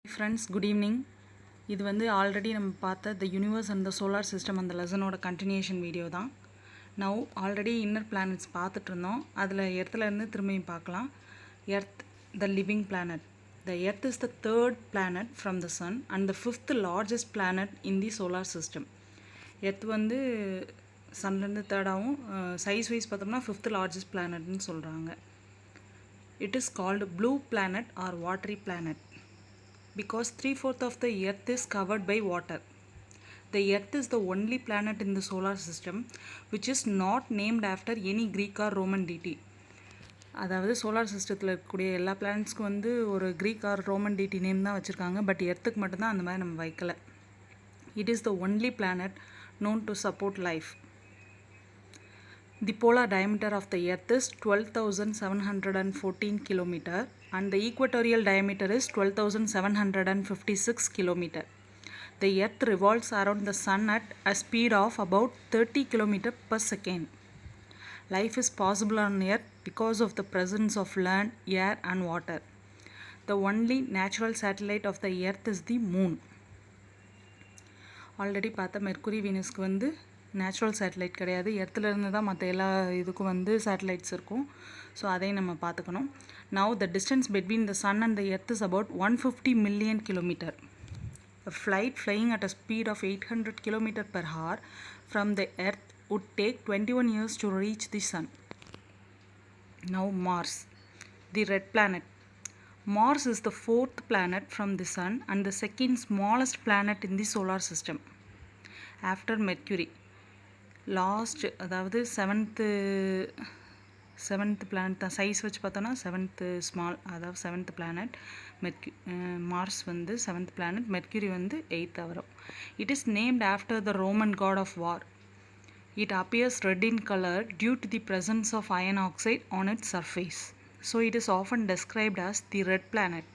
Friends, good evening. இது வந்து already நம்ம பார்த்த the universe and the solar system அந்த லெசனோட கண்டினியூஷன் வீடியோ தான். Now ஆல்ரெடி இன்னர் பிளானட்ஸ் பார்த்துட்டு இருந்தோம். அதில் எர்த்துலேருந்து திரும்பியும் பார்க்கலாம். Earth the living planet. The earth is the third planet from the sun and the fifth largest planet in the solar system. Earth வந்து சன்லேருந்து தேர்டாகவும் size wise பார்த்தோம்னா fifth largest பிளானட்னு சொல்கிறாங்க. It is called blue planet or watery planet because 3/4 of the earth is covered by water. The earth is the only planet in the solar system which is not named after any Greek or Roman deity. அதாவது solar சிஸ்டத்தில் இருக்கக்கூடிய எல்லா பிளானட்ஸ்க்கும் வந்து ஒரு Greek or Roman deity name தான் வச்சுருக்காங்க. But எர்த்துக்கு மட்டும்தான் அந்த மாதிரி நம்ம வைக்கல. It is the only planet known to support life. The polar diameter of the earth is 12,714 km and the equatorial diameter is 12,756 km. The earth revolves around the sun at a speed of about 30 km per second. Life is possible on earth because of the presence of land, air and water. The only natural satellite of the earth is the moon. Already பார்த்த mercury வீனஸ்க்கு வந்து natural satellite கிடையாது. எர்த்துலேருந்து தான் மற்ற எல்லா இதுக்கும் வந்து satellites இருக்கும். So அதையும் நம்ம பார்த்துக்கணும். Now the distance between the sun and the earth is about 150 million kilometre. A flight flying at a speed of 800 km per hour from the earth would take 21 years to reach the sun. Now Mars, the red planet. Mars is the fourth planet from the sun and the second smallest planet in the solar system after Mercury. Last அதாவது seventh planet தான் size வச்சு பார்த்தோன்னா seventh small, அதாவது seventh planet Mars வந்து seventh planet, Mercury வந்து eighth வரும். It is named after the Roman god of war. It appears red in color due to the presence of iron oxide on its surface. So it is often described as the red planet.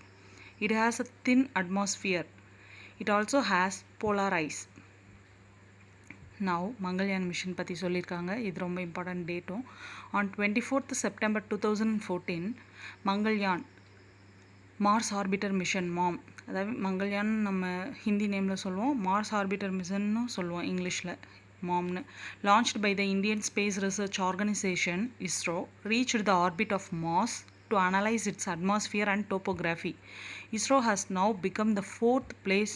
It has a thin atmosphere. It also has polar ice. Now Mangalyaan mission பற்றி சொல்லியிருக்காங்க. இது ரொம்ப important டேட்டும். On 24th September 2014 Mangalyaan Mars orbiter mission MOM, அதாவது மங்கள்யான் நம்ம ஹிந்தி நேமில் சொல்லுவோம், Mars orbiter மிஷன்னு சொல்லுவோம் இங்கிலீஷில் மாம்னு, launched by the Indian Space Research Organization ISRO reached the orbit of Mars to analyze its atmosphere and topography. ISRO has now become the fourth place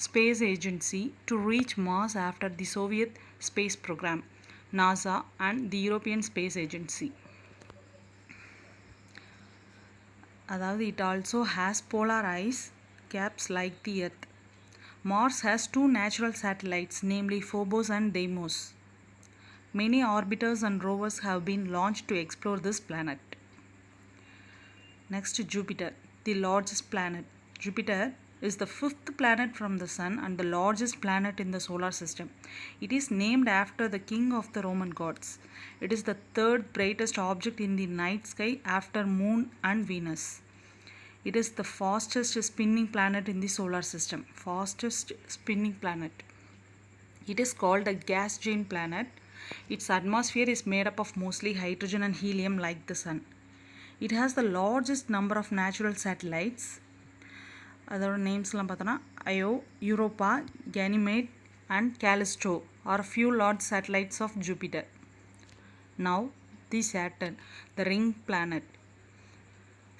space agency to reach Mars after the Soviet space program, NASA and the European Space Agency. அதாவது it also has polar ice caps like the Earth. Mars has two natural satellites, namely Phobos and Deimos. Many orbiters and rovers have been launched to explore this planet. Next, Jupiter, the largest planet. Jupiter is the fifth planet from the sun and the largest planet in the solar system. It is named after the king of the Roman gods. It is the third brightest object in the night sky after Moon and Venus. It is the fastest spinning planet in the solar system. Fastest spinning planet. It is called a gas giant planet. Its atmosphere is made up of mostly hydrogen and helium like the sun. It has the largest number of natural satellites. அதோட நேம்ஸ்லாம் பார்த்தோன்னா Io, Europa, Ganymede and Callisto are few large satellites of Jupiter. Now the Saturn, the ring planet.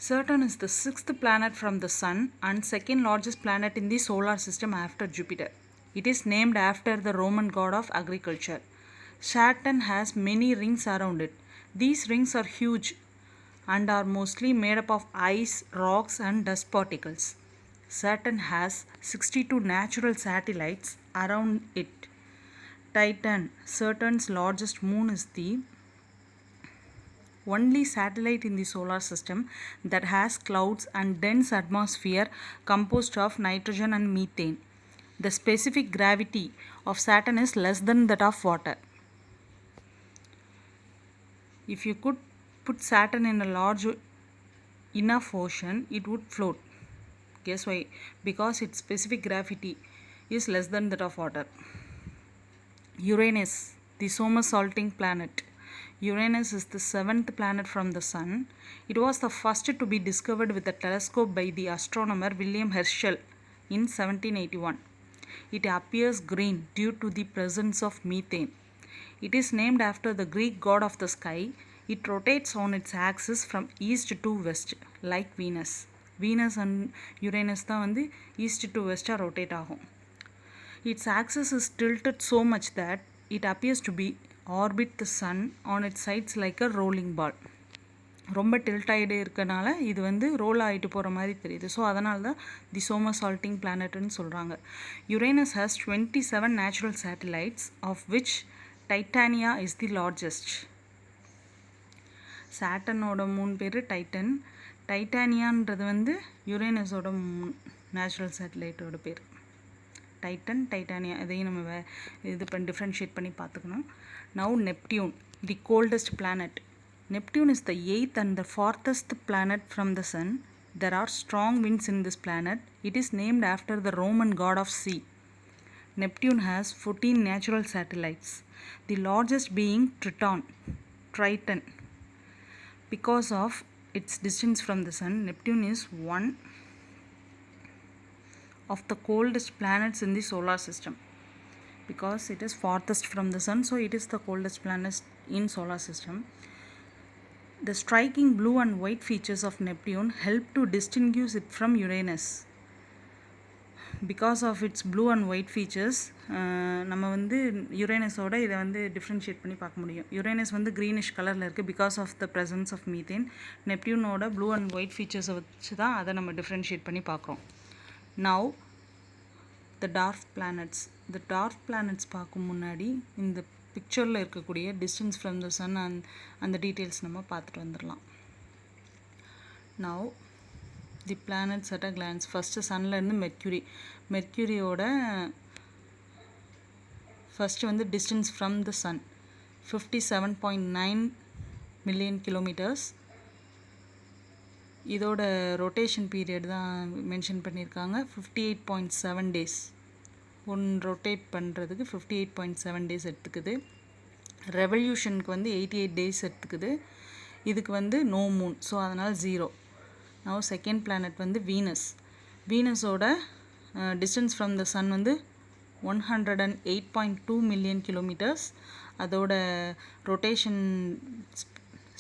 Saturn is the sixth planet from the sun and second largest planet in the solar system after Jupiter. It is named after the Roman god of agriculture. Saturn has many rings around it. These rings are huge and are mostly made up of ice, rocks and dust particles. Saturn has 62 natural satellites around it. Titan, Saturn's largest moon, is the only satellite in the solar system that has clouds and dense atmosphere composed of nitrogen and methane. The specific gravity of Saturn is less than that of water. If you could put Saturn in a large enough ocean, it would float. Guess why? Because its specific gravity is less than that of water. Uranus, the somersaulting planet. Uranus is the seventh planet from the Sun. It was the first to be discovered with a telescope by the astronomer William Herschel in 1781. It appears green due to the presence of methane. It is named after the Greek god of the sky. It rotates on its axis from east to west like Venus. Venus and Uranus தான் வந்து east to west rotate ஆகும். Its axis is tilted so much that it appears to be orbit the sun on its sides like a rolling ball. ரொம்ப tilt ஆகிட்டே இருக்கனால இது வந்து role ஆகிட்டு போகிற மாதிரி தெரியுது. ஸோ அதனால தான் தி சோமசால்ட்டிங் பிளானட்னு சொல்கிறாங்க. Uranus has 27 natural satellites of which Titania is the largest. சாட்டனோட மூணு பேர் டைட்டன். டைட்டானியான்றது வந்து யுரேனஸோட நேச்சுரல் சேட்டலைட்டோட பேர். டைட்டன், டைட்டானியா இதையும் நம்ம இது பண்ணி டிஃப்ரென்ஷியேட் பண்ணி பார்த்துக்கணும். Now Neptune, the coldest planet. Neptune is the 8th and the farthest planet from the Sun. There are strong winds in this planet. It is named after the Roman god of sea. Neptune has 14 natural satellites, the largest being Triton. Because of its distance from the Sun, Neptune is one of the coldest planets in the solar system. Because it is farthest from the Sun, so it is the coldest planet in solar system. The striking blue and white features of Neptune help to distinguish it from Uranus. Because of its blue and white features, நம்ம வந்து யுரேனஸோட இதை வந்து differentiate பண்ணி பார்க்க முடியும். Uranus வந்து greenish கலரில் இருக்குது because of the presence of methane. நெப்டியூனோட ப்ளூ அண்ட் ஒயிட் ஃபீச்சர்ஸை வச்சு தான் அதை நம்ம டிஃப்ரென்ஷியேட் பண்ணி பார்க்குறோம். Now the dark planets. இந்த டார்க் பிளானட்ஸ் பார்க்கும் முன்னாடி இந்த பிக்சரில் இருக்கக்கூடிய டிஸ்டன்ஸ் ஃப்ரம் த சன் அந்த டீட்டெயில்ஸ் நம்ம பார்த்துட்டு வந்துடலாம். Now the planets at a glance. First சன்லேருந்து மெர்க்யூரியோட ஃபஸ்ட்டு வந்து distance from the sun 57.9 million kilometres. இதோட ரொட்டேஷன் பீரியட் தான் மென்ஷன் பண்ணியிருக்காங்க. 58.7 டேஸ். ரொட்டேட் பண்ணுறதுக்கு 58.7 டேஸ் எடுத்துக்குது. ரெவல்யூஷனுக்கு வந்து 88 டேஸ் எடுத்துக்குது. இதுக்கு வந்து நோ மூன், ஸோ அதனால் 0. நவ் செகண்ட் பிளானட் வந்து வீனஸோட டிஸ்டன்ஸ் ஃப்ரம் த சன் வந்து 108.2 மில்லியன் கிலோமீட்டர்ஸ். அதோட ரொட்டேஷன்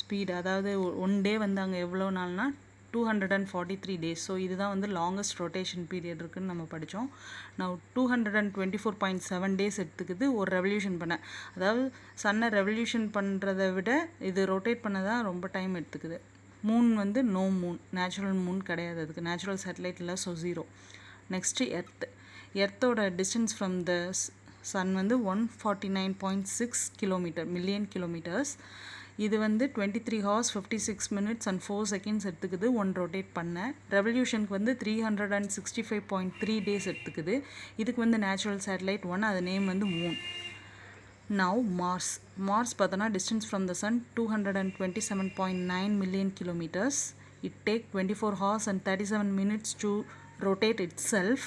ஸ்பீட், அதாவது ஒன் டே வந்து அங்கே எவ்வளோ நாள்னா 243 டேஸ். ஸோ இதுதான் வந்து லாங்கஸ்ட் ரொட்டேஷன் பீரியட் இருக்குதுன்னு நம்ம படித்தோம். நான் 224.7 டேஸ் எடுத்துக்குது ஒரு ரெவல்யூஷன் பண்ண. அதாவது சன்னை ரெவல்யூஷன் பண்ணுறதை விட இது ரொட்டேட் பண்ண தான் ரொம்ப டைம் எடுத்துக்குது. மூன் வந்து நோ மூன், நேச்சுரல் மூன் கிடையாது, அதுக்கு நேச்சுரல் சேட்டலைட் இல்லை, ஸோ 0. நெக்ஸ்ட்டு எர்த்தோட டிஸ்டன்ஸ் ஃப்ரம் த சன் வந்து 149.6 மில்லியன் கிலோமீட்டர்ஸ். இது வந்து 23 hours 56 minutes and 4 seconds எடுத்துக்குது ஒன் ரொட்டேட் பண்ண. ரெவல்யூஷனுக்கு வந்து 365.3 டேஸ் எடுத்துக்குது. இதுக்கு வந்து நேச்சுரல் சேட்டலைட் 1, அது நேம் வந்து மூன். நவ் மார்ஸ் பார்த்தோன்னா distance from the sun 227.9 million kilometres. It take 24 hours and 37 minutes to rotate itself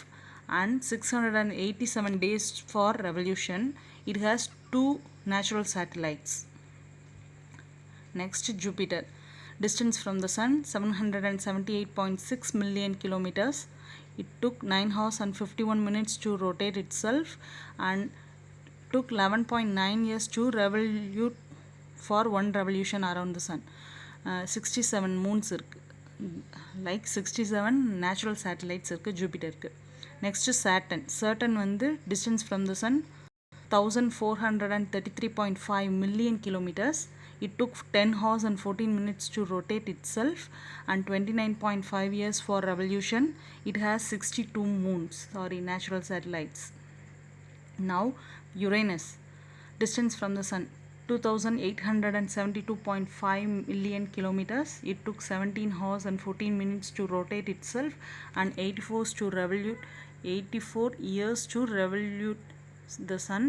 and 687 days for revolution. It has 2 natural satellites. Next, Jupiter. Distance from the Sun 778.6 million kilometers. It took 9 hours and 51 minutes to rotate itself and took 11.9 years to revolute for one revolution around the Sun. 67 moons இருக்கு, like 67 natural satellites இருக்கு ஜூபிட்டருக்கு. Next, Saturn வந்து distance from the Sun 1433.5 million kilometers. It took 10 hours and 14 minutes to rotate itself and 29.5 years for revolution. It has 62 natural satellites. Now, Uranus. Distance from the Sun 2872.5 million kilometers. It took 17 hours and 14 minutes to rotate itself and 84 years to revolute the Sun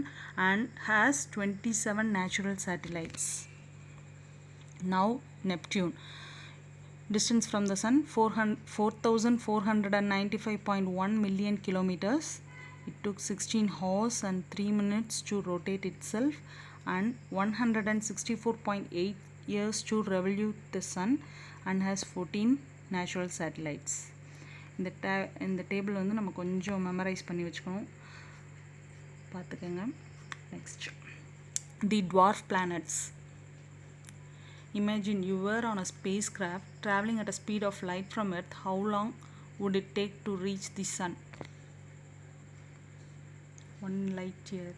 and has 27 natural satellites. Now, Neptune. Distance from the Sun 4495.1 million kilometers. It took 16 hours and 3 minutes to rotate itself and 164.8 years to revolute the sun and has 14 natural satellites. இந்த table வந்து நம்ம கொஞ்சம் memorise பண்ணி வச்சுக்கணும், பார்த்துக்கங்க. Next, the dwarf planets. Imagine you were on a spacecraft traveling at a speed of light from Earth. How long would it take to reach the sun? 1 light year.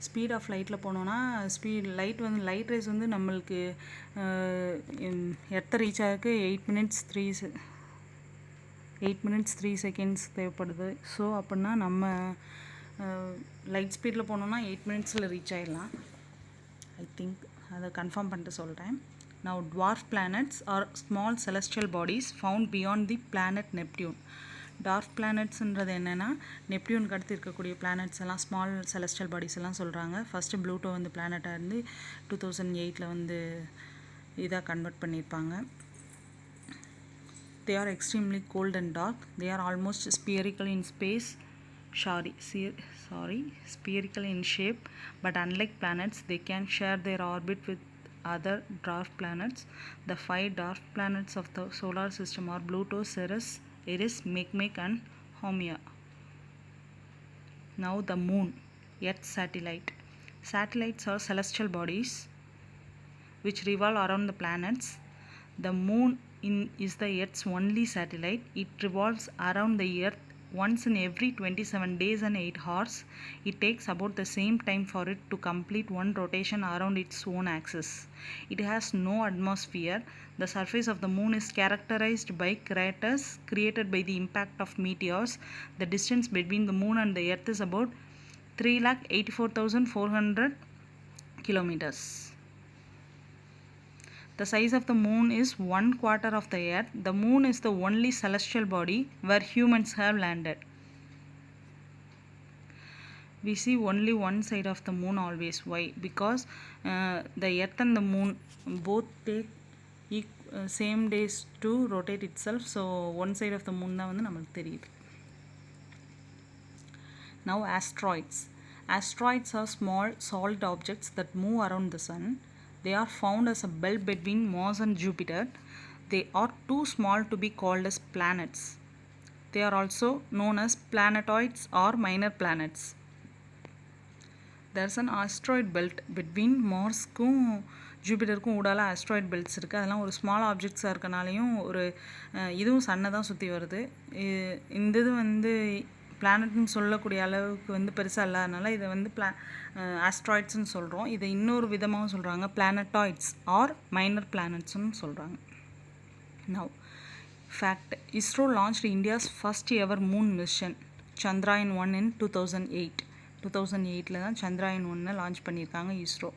Speed of லைட்டில் போனோன்னா light race வந்து நம்மளுக்கு எர்த்தை reach ஆகிறதுக்கு 8 minutes 3 seconds தேவைப்படுது. So அப்படின்னா நம்ம light ஸ்பீடில் போனோன்னா 8 minutesல ரீச் ஆகிடலாம். ஐ திங்க் அதை கன்ஃபார்ம் பண்ணிட்டு சொல்கிறேன். Now dwarf planets are small celestial bodies found beyond the planet Neptune. Dark பிளானட்ஸ்ன்றது என்னென்னா, நெப்டியூனுக்கு அடுத்து இருக்கக்கூடிய பிளானட்ஸ் எல்லாம் ஸ்மால் செலஸ்டியல் பாடிஸ் எல்லாம் சொல்கிறாங்க. ஃபஸ்ட்டு ப்ளூட்டோ வந்து பிளானட்டாக இருந்து 2008 வந்து இதாக கன்வெர்ட் பண்ணியிருப்பாங்க. They are extremely cold and dark. They are almost spherical in spherical in shape, but unlike planets, they can share their orbit with other dwarf planets. The 5 dwarf planets of the solar system are Pluto, Ceres, Eris, Makemake and Haumea. Now the moon, Earth's satellite. Satellites are celestial bodies which revolve around the planets. The moon is the Earth's only satellite. It revolves around the Earth once in every 27 days and 8 hours. It takes about the same time for it to complete one rotation around its own axis. It has no atmosphere. The surface of the moon is characterized by craters created by the impact of meteors. The distance between the moon and the Earth is about 384,400 kilometers. The size of the moon is 1/4 of the Earth. The moon is the only celestial body where humans have landed. We see only one side of the moon always. Why? Because the Earth and the moon both take same days to rotate itself. So one side of the moon தான் வந்து நமக்கு தெரியுது. Now asteroids. Asteroids are small solid objects that move around the sun. They are found as a belt between Mars and Jupiter. They are too small to be called as planets. They are also known as planetoids or minor planets. There is an asteroid belt between Marsக்கும் ஜூபிட்டருக்கும் ஊடால asteroid belts இருக்குது. அதெல்லாம் ஒரு small ஆப்ஜெக்ட்ஸாக இருக்கனாலையும் ஒரு இதுவும் சன்னை தான் சுற்றி வருது. இந்த இது வந்து பிளானட்னு சொல்லக்கூடிய அளவுக்கு வந்து பெருசாக இல்லாதனால இதை வந்து ஆஸ்ட்ராய்ட்ஸ்னு சொல்கிறோம். இதை இன்னொரு விதமாகவும் சொல்கிறாங்க, பிளானட்டாய்ட்ஸ் ஆர் மைனர் பிளானட்ஸ்னு சொல்கிறாங்க. Now fact, ISRO launched India's first ever moon mission, Chandrayaan 1 in 2008. 2008 தான் Chandrayaan 1 லான்ச் பண்ணியிருக்காங்க ISRO.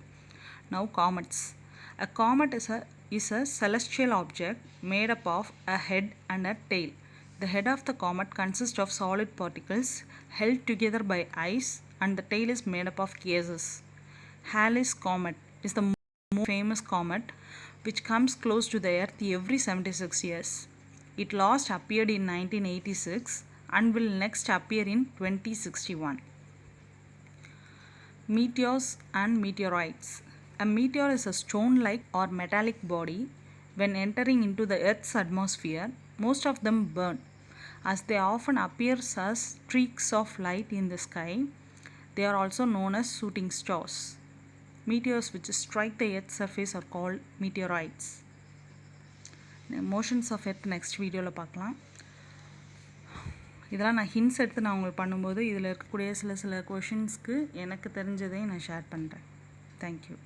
Now comets. A comet is a celestial object made up of a head and a tail. The head of the comet consists of solid particles held together by ice, and the tail is made up of gases. Halley's Comet is the most famous comet which comes close to the Earth every 76 years. It last appeared in 1986 and will next appear in 2061. Meteors and meteorites. A meteor is a stone-like or metallic body. When entering into the Earth's atmosphere, most of them burn, as they often appear as streaks of light in the sky. They are also known as shooting stars. Meteors which strike the Earth's surface are called meteorites. Motions of Earth next வீடியோவில் பார்க்கலாம். இதெல்லாம் நான் hints எடுத்து நான் உங்களுக்கு பண்ணும்போது இதில் இருக்கக்கூடிய சில கொஷின்ஸ்க்கு எனக்கு தெரிஞ்சதையும் நான் ஷேர் பண்ணுறேன். தேங்க்யூ.